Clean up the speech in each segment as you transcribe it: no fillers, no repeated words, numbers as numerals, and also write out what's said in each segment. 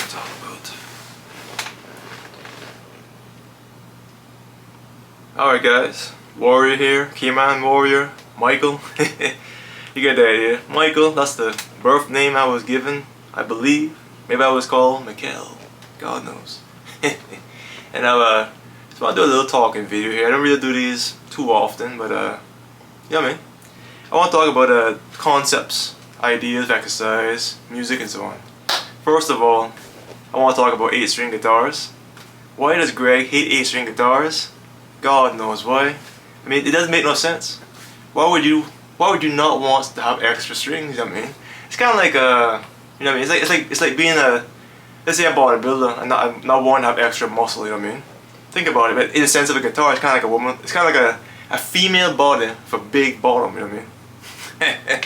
it's all about. Alright guys, Warrior here, Keyman Warrior, Michael. You get the idea. Michael, that's the birth name I was given, I believe. Maybe I was called Mikhail, God knows. And I just want to do a little talking video here. I don't really do these too often, but yeah, man. I want to talk about concepts, ideas of exercise, music and so on. First of all, I want to talk about 8-string guitars. Why does Greg hate 8-string guitars? God knows why. I mean, it doesn't make no sense. Why would you not want to have extra strings? You know what I mean? It's kind of like you know what I mean? It's like being let's say a bodybuilder and not wanting to have extra muscle. You know what I mean? Think about it. But in the sense of a guitar, it's kind of like a woman. It's kind of like a female body for big bottom. You know what I mean?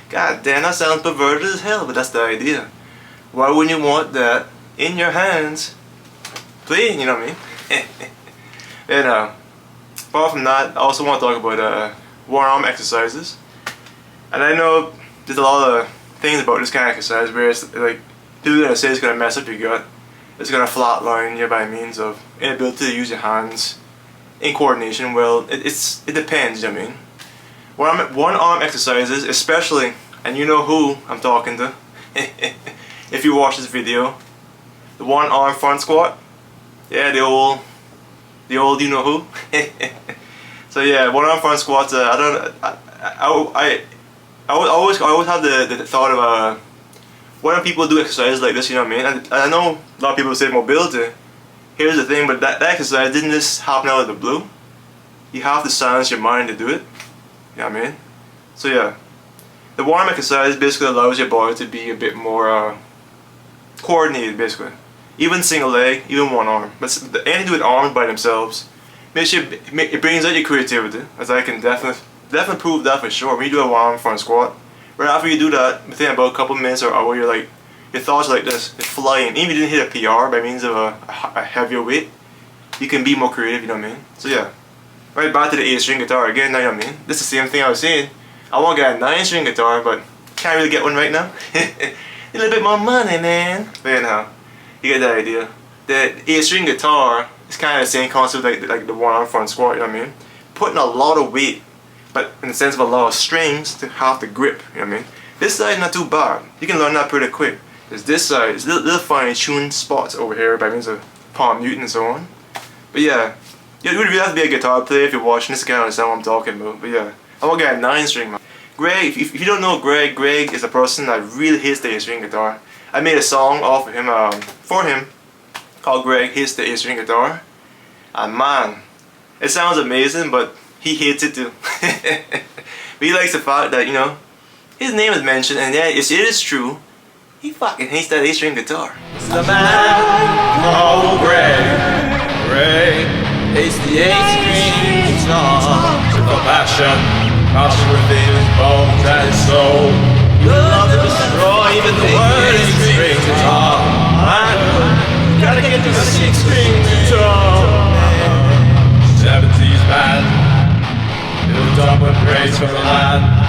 God damn, that sounds perverted as hell, but that's the idea. Why wouldn't you want that in your hands, playing? You know what I mean? And apart from that, I also want to talk about one arm exercises. And I know there's a lot of things about this kind of exercise where it's like people are gonna say it's gonna mess up your gut, it's gonna flatline you by means of inability to use your hands in coordination. Well, it depends. You know what I mean? One arm exercises, especially, and you know who I'm talking to. If you watch this video, the one arm front squat. Yeah, the old you know who. So yeah, one arm front squats. I always have the thought of why don't people do exercises like this? You know what I mean? And I know a lot of people say mobility. Here's the thing, but that exercise didn't just happen out of the blue. You have to silence your mind to do it. You know what I mean? So yeah, the one arm exercise basically allows your body to be a bit more coordinated, basically. Even single leg, even one arm. But anything to do with arms by themselves, it brings out your creativity, as I can definitely prove that for sure. When you do a one arm front squat, right after you do that, within about a couple minutes or hour, your thoughts are like this, they're flying. Even if you didn't hit a PR by means of a heavier weight, you can be more creative. You know what I mean? So yeah, right back to the 8-string guitar again. Now you know what I mean? This is the same thing I was saying. I want to get a 9-string guitar, but can't really get one right now. A little bit more money, man. But anyhow, you get the idea. The 8-string guitar is kind of the same concept like the one arm front squat. You know what I mean? Putting a lot of weight, but in the sense of a lot of strings to have the grip. You know what I mean? This side is not too bad. You can learn that pretty quick. There's this side, it's little fine-tuned spots over here by means of palm mute and so on. But yeah, you would really have to be a guitar player if you're watching this. Kind of understand what I'm talking about. But yeah, I want to get a 9-string, man. Greg, if you don't know Greg, Greg is a person that really hates the 8-string guitar. I made a song off of him, for him, called Greg Hates the 8-string Guitar. And man, it sounds amazing, but he hates it too. But he likes the fact that, you know, his name is mentioned, and yeah, it is true. He fucking hates that 8-string guitar. This is a man called Greg. Greg hates the 8-string guitar with a passion. Passion within his bones and his soul. You love to destroy even the word 8-string guitar. Man, you gotta get to the 6-string guitar. 70s band, built up with grace for the land.